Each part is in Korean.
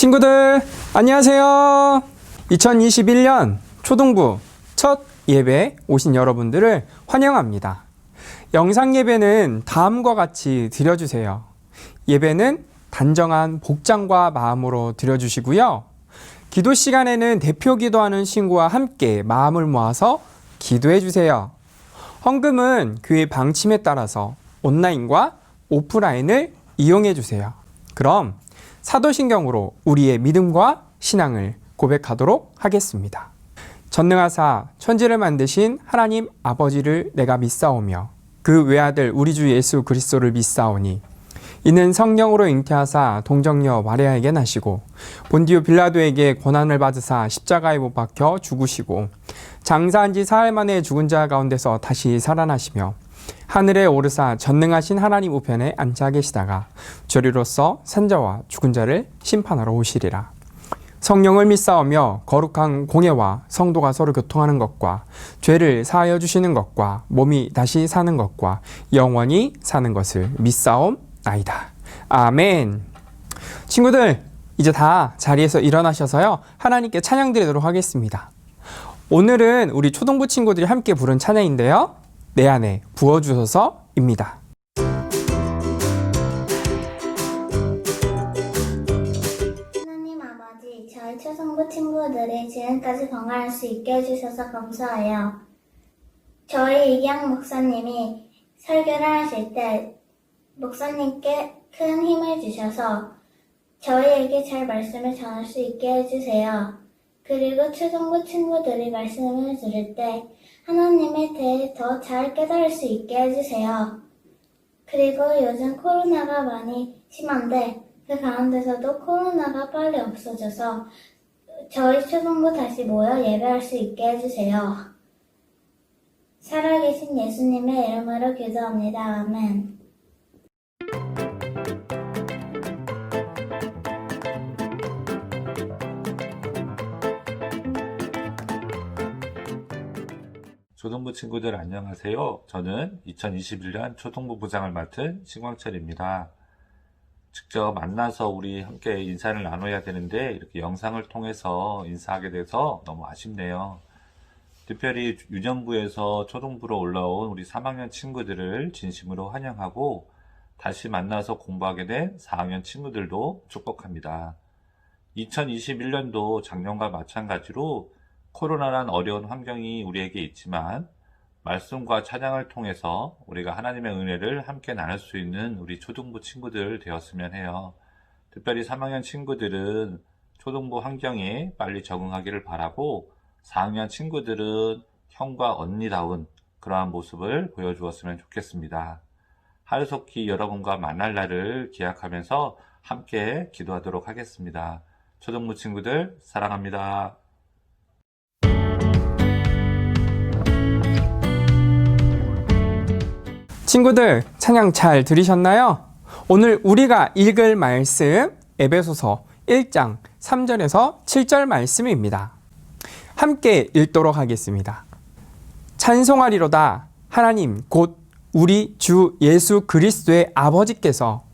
친구들 안녕하세요. 2021년 초등부 첫 예배 오신 여러분들을 환영합니다. 영상 예배는 다음과 같이 드려주세요. 예배는 단정한 복장과 마음으로 드려주시고요. 기도 시간에는 대표 기도하는 친구와 함께 마음을 모아서 기도해 주세요. 헌금은 교회 방침에 따라서 온라인과 오프라인을 이용해 주세요. 그럼 사도신경으로 우리의 믿음과 신앙을 고백하도록 하겠습니다. 전능하사 천지를 만드신 하나님 아버지를 내가 믿사오며 그 외아들 우리 주 예수 그리스도를 믿사오니 이는 성령으로 잉태하사 동정녀 마리아에게 나시고 본디오 빌라도에게 고난을 받으사 십자가에 못 박혀 죽으시고 장사한 지 사흘 만에 죽은 자 가운데서 다시 살아나시며 하늘에 오르사 전능하신 하나님 우편에 앉아 계시다가 저리로서 산자와 죽은 자를 심판하러 오시리라. 성령을 믿사오며 거룩한 공예와 성도가 서로 교통하는 것과 죄를 사하여 주시는 것과 몸이 다시 사는 것과 영원히 사는 것을 믿사옵나이다. 아멘. 친구들 이제 다 자리에서 일어나셔서요 하나님께 찬양 드리도록 하겠습니다. 오늘은 우리 초등부 친구들이 함께 부른 찬양인데요, 내 안에 부어주소서입니다. 하나님 아버지, 저희 초등부 친구들이 지금까지 건강할 수 있게 해주셔서 감사해요. 저희 이기양 목사님이 설교를 하실 때 목사님께 큰 힘을 주셔서 저희에게 잘 말씀을 전할 수 있게 해주세요. 그리고 초등부 친구들이 말씀을 들을 때 하나님에 대해 더 잘 깨달을 수 있게 해주세요. 그리고 요즘 코로나가 많이 심한데 그 가운데서도 코로나가 빨리 없어져서 저희 초등부 다시 모여 예배할 수 있게 해주세요. 살아계신 예수님의 이름으로 기도합니다. 아멘. 초등부 친구들 안녕하세요. 저는 2021년 초등부 부장을 맡은 신광철입니다. 직접 만나서 우리 함께 인사를 나눠야 되는데 이렇게 영상을 통해서 인사하게 돼서 너무 아쉽네요. 특별히 유년부에서 초등부로 올라온 우리 3학년 친구들을 진심으로 환영하고 다시 만나서 공부하게 된 4학년 친구들도 축복합니다. 2021년도 작년과 마찬가지로 코로나란 어려운 환경이 우리에게 있지만 말씀과 찬양을 통해서 우리가 하나님의 은혜를 함께 나눌 수 있는 우리 초등부 친구들 되었으면 해요. 특별히 3학년 친구들은 초등부 환경에 빨리 적응하기를 바라고 4학년 친구들은 형과 언니다운 그러한 모습을 보여주었으면 좋겠습니다. 하루속히 여러분과 만날 날을 기약하면서 함께 기도하도록 하겠습니다. 초등부 친구들 사랑합니다. 친구들 찬양 잘 들으셨나요? 오늘 우리가 읽을 말씀 에베소서 1장 3절에서 7절 말씀입니다. 함께 읽도록 하겠습니다. 찬송하리로다 하나님 곧 우리 주 예수 그리스도의 아버지께서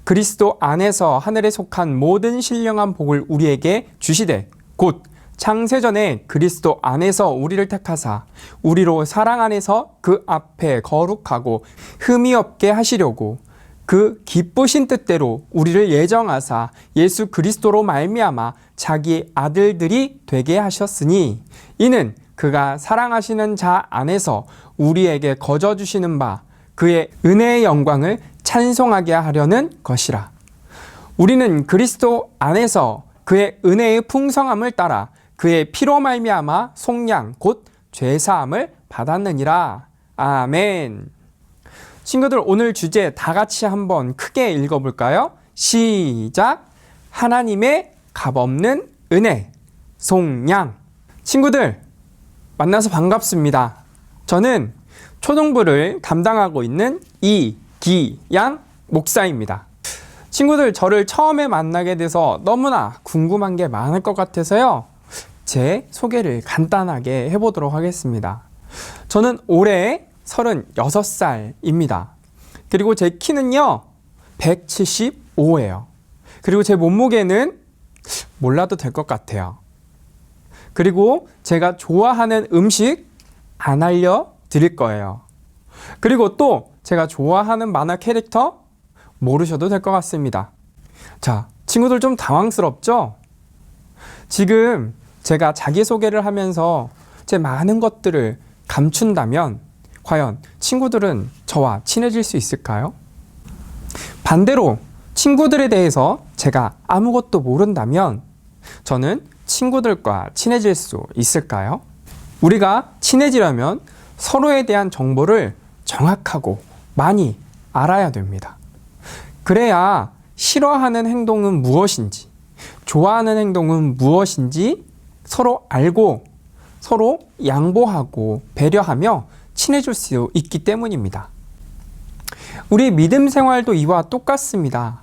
그리스도 안에서 하늘에 속한 모든 신령한 복을 우리에게 주시되 곧 창세전에 그리스도 안에서 우리를 택하사 우리로 사랑 안에서 그 앞에 거룩하고 흠이 없게 하시려고 그 기쁘신 뜻대로 우리를 예정하사 예수 그리스도로 말미암아 자기의 아들들이 되게 하셨으니 이는 그가 사랑하시는 자 안에서 우리에게 거저 주시는 바 그의 은혜의 영광을 찬송하게 하려는 것이라. 우리는 그리스도 안에서 그의 은혜의 풍성함을 따라 그의 피로 말미암아 속량 곧 죄사함을 받았느니라. 아멘. 친구들 오늘 주제 다 같이 한번 크게 읽어볼까요? 시작. 하나님의 값없는 은혜 속량. 친구들 만나서 반갑습니다. 저는 초등부를 담당하고 있는 이기양 목사입니다. 친구들 저를 처음에 만나게 돼서 너무나 궁금한 게 많을 것 같아서요, 제 소개를 간단하게 해보도록 하겠습니다. 저는 올해 36살입니다. 그리고 제 키는요 175예요. 그리고 제 몸무게는 몰라도 될 것 같아요. 그리고 제가 좋아하는 음식 안 알려드릴 거예요. 그리고 또 제가 좋아하는 만화 캐릭터 모르셔도 될 것 같습니다. 자, 친구들 좀 당황스럽죠? 지금 제가 자기소개를 하면서 제 많은 것들을 감춘다면 과연 친구들은 저와 친해질 수 있을까요? 반대로 친구들에 대해서 제가 아무것도 모른다면 저는 친구들과 친해질 수 있을까요? 우리가 친해지려면 서로에 대한 정보를 정확하고 많이 알아야 됩니다. 그래야 싫어하는 행동은 무엇인지, 좋아하는 행동은 무엇인지 서로 알고 서로 양보하고 배려하며 친해질 수 있기 때문입니다. 우리 믿음 생활도 이와 똑같습니다.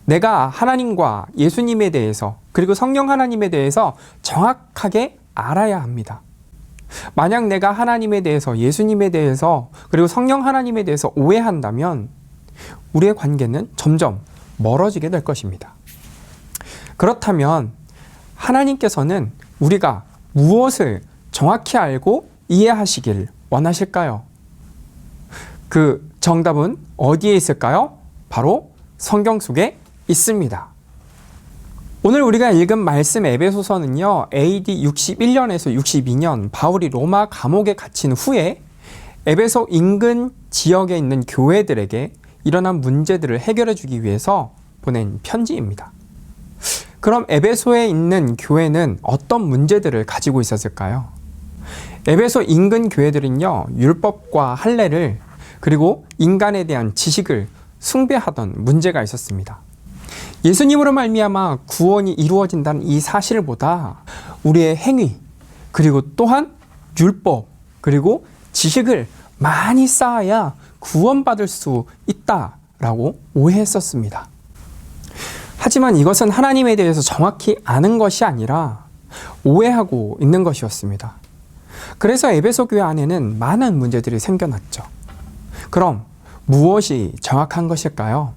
내가 하나님과 예수님에 대해서 그리고 성령 하나님에 대해서 정확하게 알아야 합니다. 만약 내가 하나님에 대해서 예수님에 대해서 그리고 성령 하나님에 대해서 오해한다면 우리의 관계는 점점 멀어지게 될 것입니다. 그렇다면 하나님께서는 우리가 무엇을 정확히 알고 이해하시길 원하실까요? 그 정답은 어디에 있을까요? 바로 성경 속에 있습니다. 오늘 우리가 읽은 말씀 에베소서는요, AD 61년에서 62년 바울이 로마 감옥에 갇힌 후에 에베소 인근 지역에 있는 교회들에게 일어난 문제들을 해결해 주기 위해서 보낸 편지입니다. 그럼 에베소에 있는 교회는 어떤 문제들을 가지고 있었을까요? 에베소 인근 교회들은요, 율법과 할례를 그리고 인간에 대한 지식을 숭배하던 문제가 있었습니다. 예수님으로 말미암아 구원이 이루어진다는 이 사실보다 우리의 행위 그리고 또한 율법 그리고 지식을 많이 쌓아야 구원받을 수 있다라고 오해했었습니다. 하지만 이것은 하나님에 대해서 정확히 아는 것이 아니라 오해하고 있는 것이었습니다. 그래서 에베소 교회 안에는 많은 문제들이 생겨났죠. 그럼 무엇이 정확한 것일까요?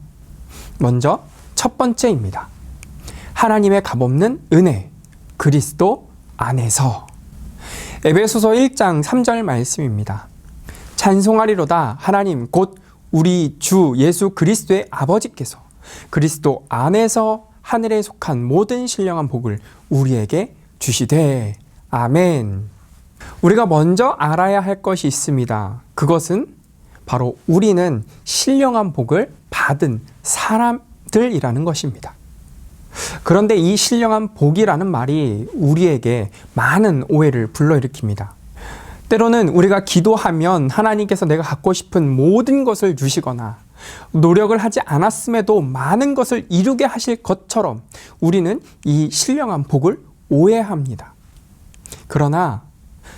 먼저 첫 번째입니다. 하나님의 값없는 은혜, 그리스도 안에서. 에베소서 1장 3절 말씀입니다. 찬송하리로다 하나님 곧 우리 주 예수 그리스도의 아버지께서 그리스도 안에서 하늘에 속한 모든 신령한 복을 우리에게 주시되. 아멘. 우리가 먼저 알아야 할 것이 있습니다. 그것은 바로 우리는 신령한 복을 받은 사람들이라는 것입니다. 그런데 이 신령한 복이라는 말이 우리에게 많은 오해를 불러일으킵니다. 때로는 우리가 기도하면 하나님께서 내가 갖고 싶은 모든 것을 주시거나 노력을 하지 않았음에도 많은 것을 이루게 하실 것처럼 우리는 이 신령한 복을 오해합니다. 그러나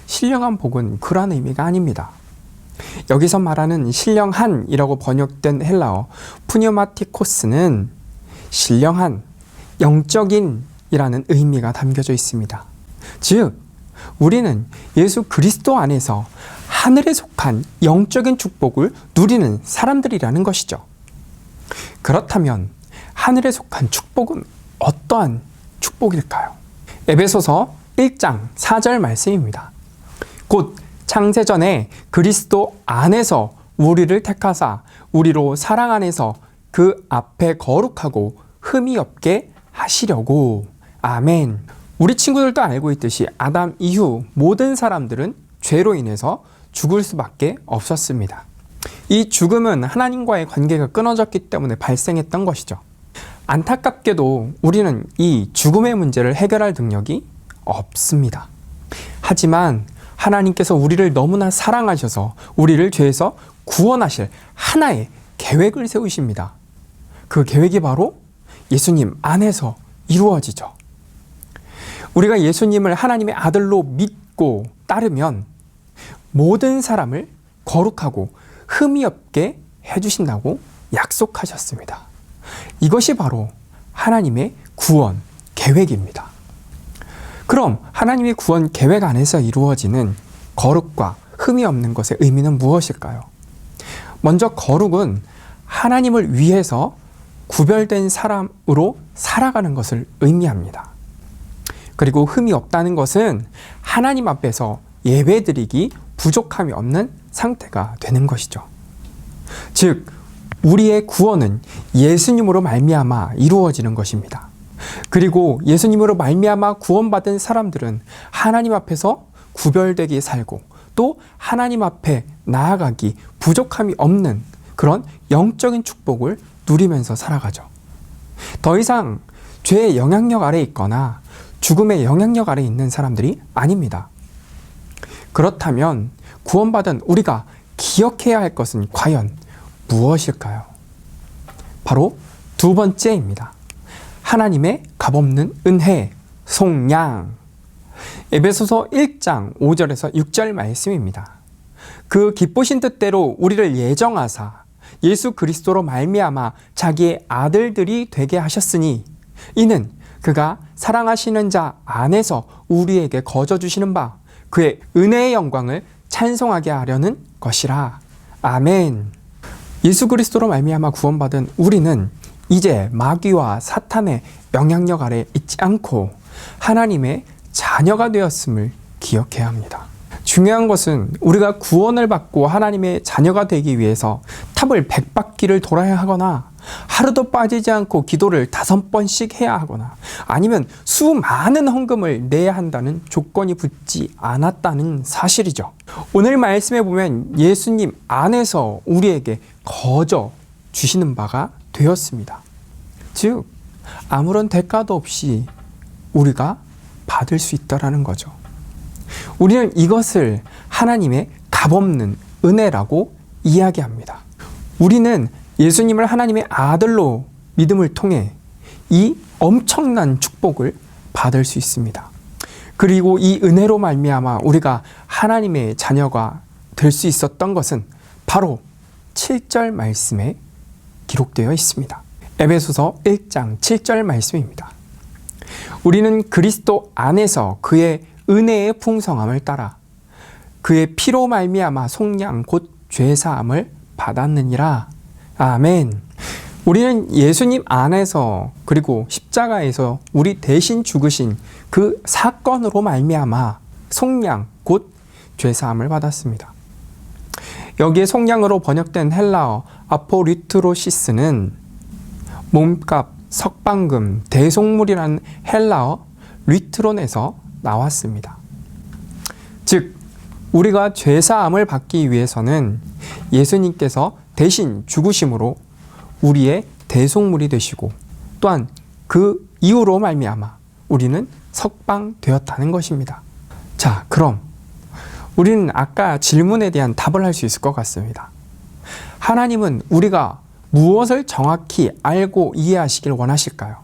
신령한 복은 그런 의미가 아닙니다. 여기서 말하는 신령한이라고 번역된 헬라어 푸뉴마티코스는 신령한, 영적인 이라는 의미가 담겨져 있습니다. 즉, 우리는 예수 그리스도 안에서 하늘에 속한 영적인 축복을 누리는 사람들이라는 것이죠. 그렇다면 하늘에 속한 축복은 어떠한 축복일까요? 에베소서 1장 4절 말씀입니다. 곧 창세전에 그리스도 안에서 우리를 택하사 우리로 사랑 안에서 그 앞에 거룩하고 흠이 없게 하시려고. 아멘. 우리 친구들도 알고 있듯이 아담 이후 모든 사람들은 죄로 인해서 죽을 수밖에 없었습니다. 이 죽음은 하나님과의 관계가 끊어졌기 때문에 발생했던 것이죠. 안타깝게도 우리는 이 죽음의 문제를 해결할 능력이 없습니다. 하지만 하나님께서 우리를 너무나 사랑하셔서 우리를 죄에서 구원하실 하나의 계획을 세우십니다. 그 계획이 바로 예수님 안에서 이루어지죠. 우리가 예수님을 하나님의 아들로 믿고 따르면 모든 사람을 거룩하고 흠이 없게 해주신다고 약속하셨습니다. 이것이 바로 하나님의 구원 계획입니다. 그럼 하나님의 구원 계획 안에서 이루어지는 거룩과 흠이 없는 것의 의미는 무엇일까요? 먼저 거룩은 하나님을 위해서 구별된 사람으로 살아가는 것을 의미합니다. 그리고 흠이 없다는 것은 하나님 앞에서 예배드리기 부족함이 없는 상태가 되는 것이죠. 즉, 우리의 구원은 예수님으로 말미암아 이루어지는 것입니다. 그리고 예수님으로 말미암아 구원받은 사람들은 하나님 앞에서 구별되게 살고 또 하나님 앞에 나아가기 부족함이 없는 그런 영적인 축복을 누리면서 살아가죠. 더 이상 죄의 영향력 아래에 있거나 죽음의 영향력 아래에 있는 사람들이 아닙니다. 그렇다면 구원받은 우리가 기억해야 할 것은 과연 무엇일까요? 바로 두 번째입니다. 하나님의 값없는 은혜, 속량. 에베소서 1장 5절에서 6절 말씀입니다. 그 기쁘신 뜻대로 우리를 예정하사 예수 그리스도로 말미암아 자기의 아들들이 되게 하셨으니 이는 그가 사랑하시는 자 안에서 우리에게 거저 주시는 바 그의 은혜의 영광을 찬송하게 하려는 것이라. 아멘. 예수 그리스도로 말미암아 구원받은 우리는 이제 마귀와 사탄의 영향력 아래 있지 않고 하나님의 자녀가 되었음을 기억해야 합니다. 중요한 것은 우리가 구원을 받고 하나님의 자녀가 되기 위해서 탑을 100바퀴를 돌아야 하거나 하루도 빠지지 않고 기도를 5번씩 해야 하거나 아니면 수많은 헌금을 내야 한다는 조건이 붙지 않았다는 사실이죠. 오늘 말씀에 보면 예수님 안에서 우리에게 거저 주시는 바가 되었습니다. 즉, 아무런 대가도 없이 우리가 받을 수 있다라는 거죠. 우리는 이것을 하나님의 값없는 은혜라고 이야기합니다. 우리는 예수님을 하나님의 아들로 믿음을 통해 이 엄청난 축복을 받을 수 있습니다. 그리고 이 은혜로 말미암아 우리가 하나님의 자녀가 될 수 있었던 것은 바로 7절 말씀에 기록되어 있습니다. 에베소서 1장 7절 말씀입니다. 우리는 그리스도 안에서 그의 은혜의 풍성함을 따라 그의 피로 말미암아 속량 곧 죄사함을 받았느니라. 아멘. 우리는 예수님 안에서 그리고 십자가에서 우리 대신 죽으신 그 사건으로 말미암아 속량 곧 죄사함을 받았습니다. 여기에 속량으로 번역된 헬라어 아포리트로시스는 몸값, 석방금, 대속물이라는 헬라어 리트론에서 나왔습니다. 즉, 우리가 죄사함을 받기 위해서는 예수님께서 대신 죽으심으로 우리의 대속물이 되시고 또한 그 이후로 말미암아 우리는 석방되었다는 것입니다. 자, 그럼 우리는 아까 질문에 대한 답을 할 수 있을 것 같습니다. 하나님은 우리가 무엇을 정확히 알고 이해하시길 원하실까요?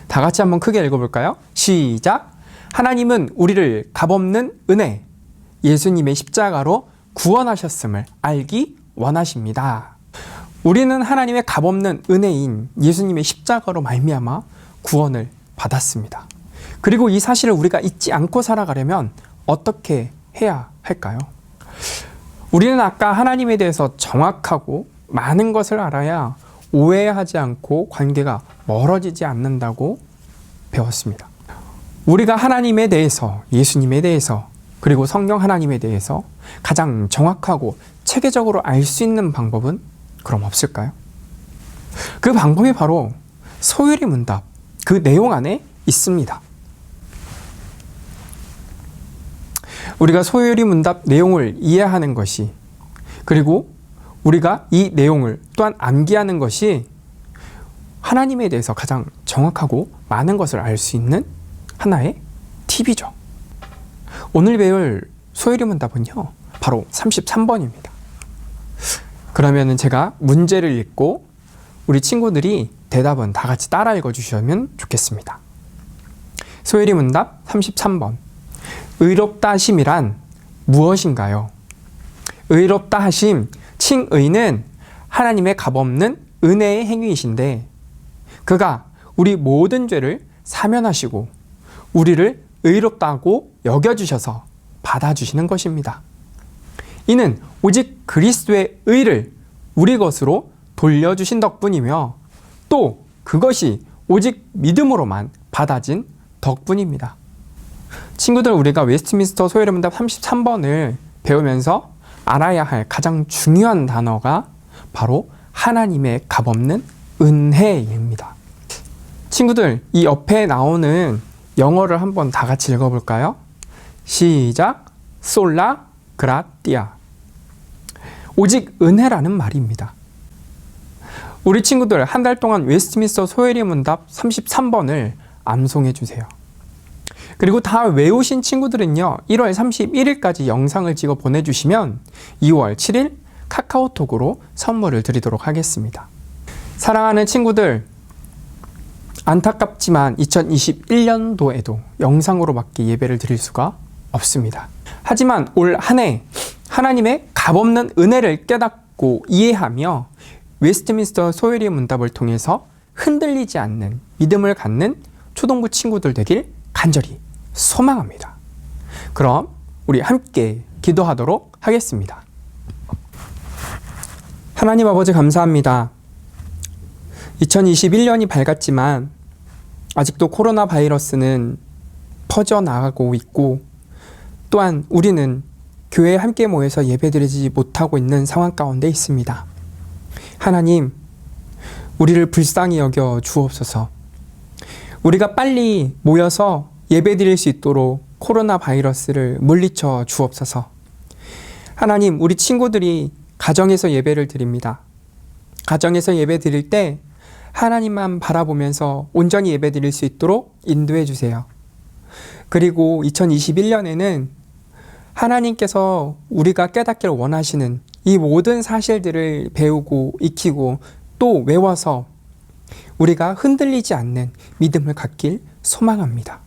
다 같이 한번 크게 읽어볼까요? 시작! 하나님은 우리를 값없는 은혜, 예수님의 십자가로 구원하셨음을 알기 원하십니다. 우리는 하나님의 값없는 은혜인 예수님의 십자가로 말미암아 구원을 받았습니다. 그리고 이 사실을 우리가 잊지 않고 살아가려면 어떻게 해야 할까요? 우리는 아까 하나님에 대해서 정확하고 많은 것을 알아야 오해하지 않고 관계가 멀어지지 않는다고 배웠습니다. 우리가 하나님에 대해서, 예수님에 대해서, 그리고 성령 하나님에 대해서 가장 정확하고 체계적으로 알 수 있는 방법은 그럼 없을까요? 그 방법이 바로 소요리 문답, 그 내용 안에 있습니다. 우리가 소요리 문답 내용을 이해하는 것이, 그리고 우리가 이 내용을 또한 암기하는 것이 하나님에 대해서 가장 정확하고 많은 것을 알 수 있는 하나의 팁이죠. 오늘 배울 소요리 문답은요, 바로 33번입니다. 그러면 제가 문제를 읽고 우리 친구들이 대답은 다 같이 따라 읽어주시면 좋겠습니다. 소요리 문답 33번. 의롭다 하심이란 무엇인가요? 의롭다 하심, 칭의는 하나님의 값없는 은혜의 행위이신데 그가 우리 모든 죄를 사면하시고 우리를 의롭다고 여겨주셔서 받아주시는 것입니다. 이는 오직 그리스도의 의를 우리 것으로 돌려주신 덕분이며 또 그것이 오직 믿음으로만 받아진 덕분입니다. 친구들, 우리가 웨스트민스터 소요리문답 33번을 배우면서 알아야 할 가장 중요한 단어가 바로 하나님의 값없는 은혜입니다. 친구들, 이 옆에 나오는 영어를 한번 다 같이 읽어볼까요? 시작! 솔라 그라띠아. 오직 은혜라는 말입니다. 우리 친구들, 한 달 동안 웨스트민스터 소요리 문답 33번을 암송해 주세요. 그리고 다 외우신 친구들은요, 1월 31일까지 영상을 찍어 보내주시면 2월 7일 카카오톡으로 선물을 드리도록 하겠습니다. 사랑하는 친구들, 안타깝지만 2021년도에도 영상으로밖에 예배를 드릴 수가 없습니다. 하지만 올 한 해 하나님의 값없는 은혜를 깨닫고 이해하며 웨스트민스터 소요리 문답을 통해서 흔들리지 않는 믿음을 갖는 초등부 친구들 되길 간절히 소망합니다. 그럼 우리 함께 기도하도록 하겠습니다. 하나님 아버지, 감사합니다. 2021년이 밝았지만 아직도 코로나 바이러스는 퍼져나가고 있고, 또한 우리는 교회에 함께 모여서 예배드리지 못하고 있는 상황 가운데 있습니다. 하나님, 우리를 불쌍히 여겨 주옵소서. 우리가 빨리 모여서 예배드릴 수 있도록 코로나 바이러스를 물리쳐 주옵소서. 하나님, 우리 친구들이 가정에서 예배를 드립니다. 가정에서 예배 드릴 때 하나님만 바라보면서 온전히 예배 드릴 수 있도록 인도해 주세요. 그리고 2021년에는 하나님께서 우리가 깨닫기를 원하시는 이 모든 사실들을 배우고 익히고 또 외워서 우리가 흔들리지 않는 믿음을 갖길 소망합니다.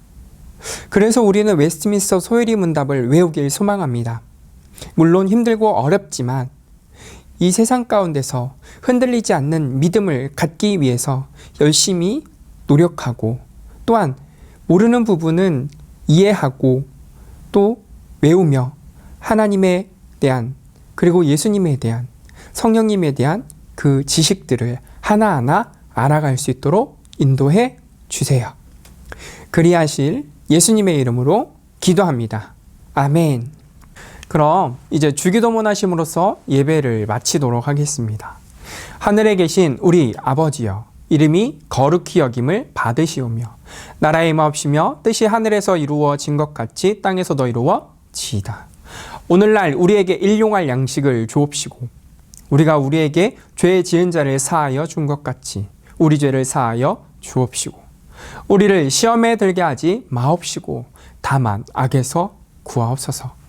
그래서 우리는 웨스트민스터 소요리 문답을 외우길 소망합니다. 물론 힘들고 어렵지만 이 세상 가운데서 흔들리지 않는 믿음을 갖기 위해서 열심히 노력하고, 또한 모르는 부분은 이해하고 또 외우며 하나님에 대한, 그리고 예수님에 대한, 성령님에 대한 그 지식들을 하나하나 알아갈 수 있도록 인도해 주세요. 그리하실 예수님의 이름으로 기도합니다. 아멘. 그럼 이제 주기도문 하심으로써 예배를 마치도록 하겠습니다. 하늘에 계신 우리 아버지여, 이름이 거룩히 여김을 받으시오며 나라의 임하옵시며 뜻이 하늘에서 이루어진 것 같이 땅에서도 이루어지이다. 오늘날 우리에게 일용할 양식을 주옵시고 우리가 우리에게 죄 지은 자를 사하여 준 것 같이 우리 죄를 사하여 주옵시고 우리를 시험에 들게 하지 마옵시고 다만 악에서 구하옵소서.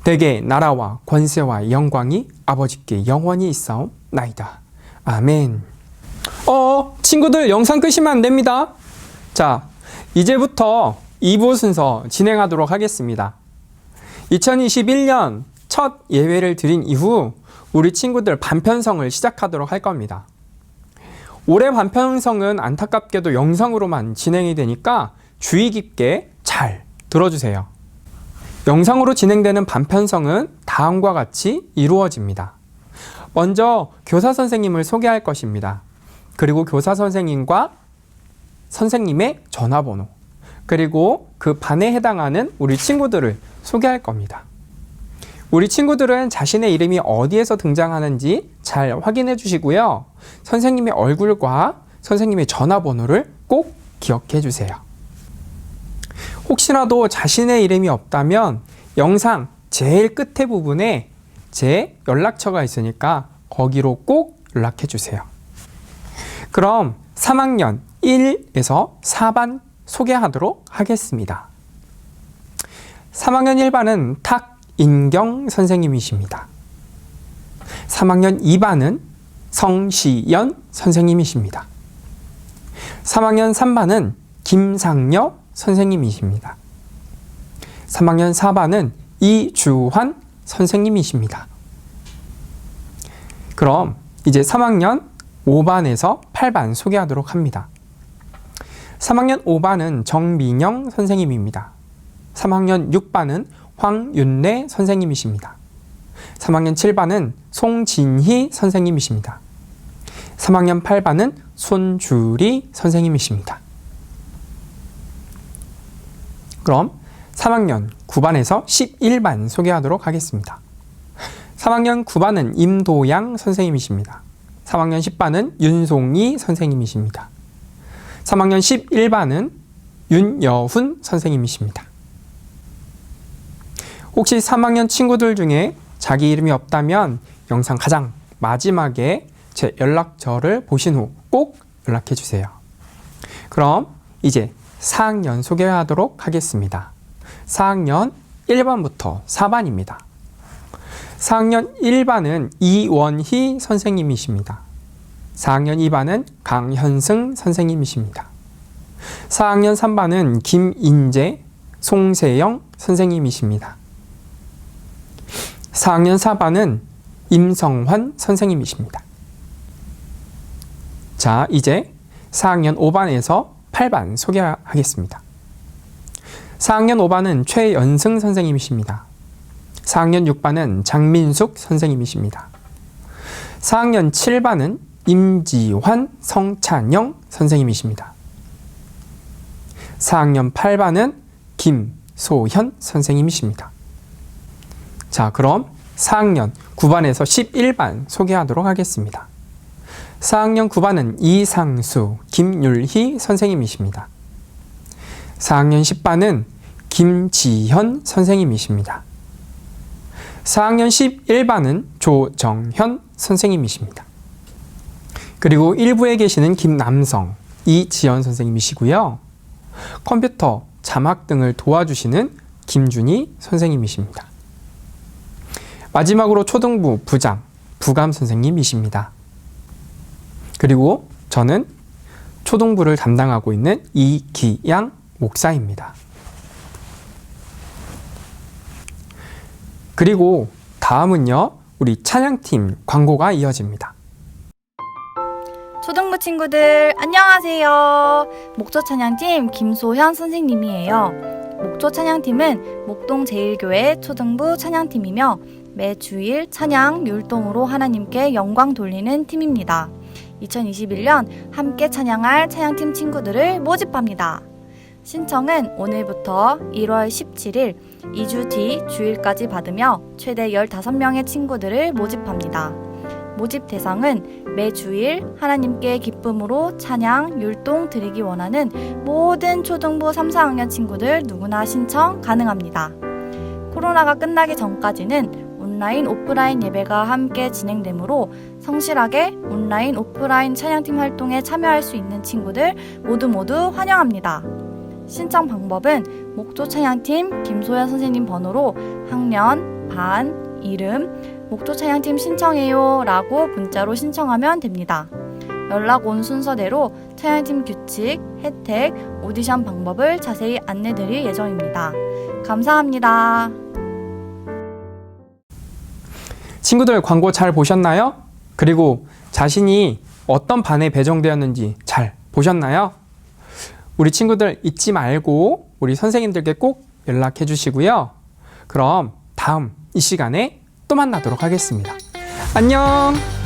대개 나라와 권세와 영광이 아버지께 영원히 있사옵나이다. 아멘. 친구들, 영상 끄시면 안 됩니다. 자, 이제부터 2부 순서 진행하도록 하겠습니다. 2021년 첫 예배를 드린 이후 우리 친구들 반편성을 시작하도록 할 겁니다. 올해 반편성은 안타깝게도 영상으로만 진행이 되니까 주의 깊게 잘 들어주세요. 영상으로 진행되는 반편성은 다음과 같이 이루어집니다. 먼저 교사 선생님을 소개할 것입니다. 그리고 교사 선생님과 선생님의 전화번호, 그리고 그 반에 해당하는 우리 친구들을 소개할 겁니다. 우리 친구들은 자신의 이름이 어디에서 등장하는지 잘 확인해 주시고요. 선생님의 얼굴과 선생님의 전화번호를 꼭 기억해 주세요. 혹시라도 자신의 이름이 없다면 영상 제일 끝에 부분에 제 연락처가 있으니까 거기로 꼭 연락해 주세요. 그럼 3학년 1에서 4반 소개하도록 하겠습니다. 3학년 1반은 탁인경 선생님이십니다. 3학년 2반은 성시연 선생님이십니다. 3학년 3반은 김상여 선생님이십니다. 3학년 4반은 이주환 선생님이십니다. 그럼 이제 3학년 5반에서 8반 소개하도록 합니다. 3학년 5반은 정민영 선생님입니다. 3학년 6반은 황윤래 선생님이십니다. 3학년 7반은 송진희 선생님이십니다. 3학년 8반은 손주리 선생님이십니다. 그럼 3학년 9반에서 11반 소개하도록 하겠습니다. 3학년 9반은 임도양 선생님이십니다. 3학년 10반은 윤송이 선생님이십니다. 3학년 11반은 윤여훈 선생님이십니다. 혹시 3학년 친구들 중에 자기 이름이 없다면 영상 가장 마지막에 제 연락처를 보신 후 꼭 연락해 주세요. 그럼 이제 4학년 소개하도록 하겠습니다. 4학년 1반부터 4반입니다. 4학년 1반은 이원희 선생님이십니다. 4학년 2반은 강현승 선생님이십니다. 4학년 3반은 김인재, 송세영 선생님이십니다. 4학년 4반은 임성환 선생님이십니다. 자, 이제 4학년 5반에서 8반 소개하겠습니다. 4학년 5반은 최연승 선생님이십니다. 4학년 6반은 장민숙 선생님이십니다. 4학년 7반은 임지환, 성찬영 선생님이십니다. 4학년 8반은 김소현 선생님이십니다. 자, 그럼 4학년 9반에서 11반 소개하도록 하겠습니다. 4학년 9반은 이상수, 김율희 선생님이십니다. 4학년 10반은 김지현 선생님이십니다. 4학년 11반은 조정현 선생님이십니다. 그리고 1부에 계시는 김남성, 이지연 선생님이시고요. 컴퓨터, 자막 등을 도와주시는 김준희 선생님이십니다. 마지막으로 초등부 부장, 부감 선생님이십니다. 그리고 저는 초등부를 담당하고 있는 이기양 목사입니다. 그리고 다음은요, 우리 찬양팀 광고가 이어집니다. 초등부 친구들 안녕하세요. 목초 찬양팀 김소현 선생님이에요. 목초 찬양팀은 목동 제일교회 초등부 찬양팀이며 매 주일 찬양 율동으로 하나님께 영광 돌리는 팀입니다. 2021년 함께 찬양할 찬양팀 친구들을 모집합니다. 신청은 오늘부터 1월 17일 2주 뒤 주일까지 받으며 최대 15명의 친구들을 모집합니다. 모집 대상은 매 주일 하나님께 기쁨으로 찬양, 율동 드리기 원하는 모든 초등부 3, 4학년 친구들 누구나 신청 가능합니다. 코로나가 끝나기 전까지는 온라인, 오프라인 예배가 함께 진행되므로 성실하게 온라인, 오프라인 찬양팀 활동에 참여할 수 있는 친구들 모두 환영합니다. 신청 방법은 목조 찬양팀 김소연 선생님 번호로 학년, 반, 이름, 목조 찬양팀 신청해요 라고 문자로 신청하면 됩니다. 연락 온 순서대로 찬양팀 규칙, 혜택, 오디션 방법을 자세히 안내드릴 예정입니다. 감사합니다. 친구들 광고 잘 보셨나요? 그리고 자신이 어떤 반에 배정되었는지 잘 보셨나요? 우리 친구들 잊지 말고 우리 선생님들께 꼭 연락해 주시고요. 그럼 다음 이 시간에 또 만나도록 하겠습니다. 안녕!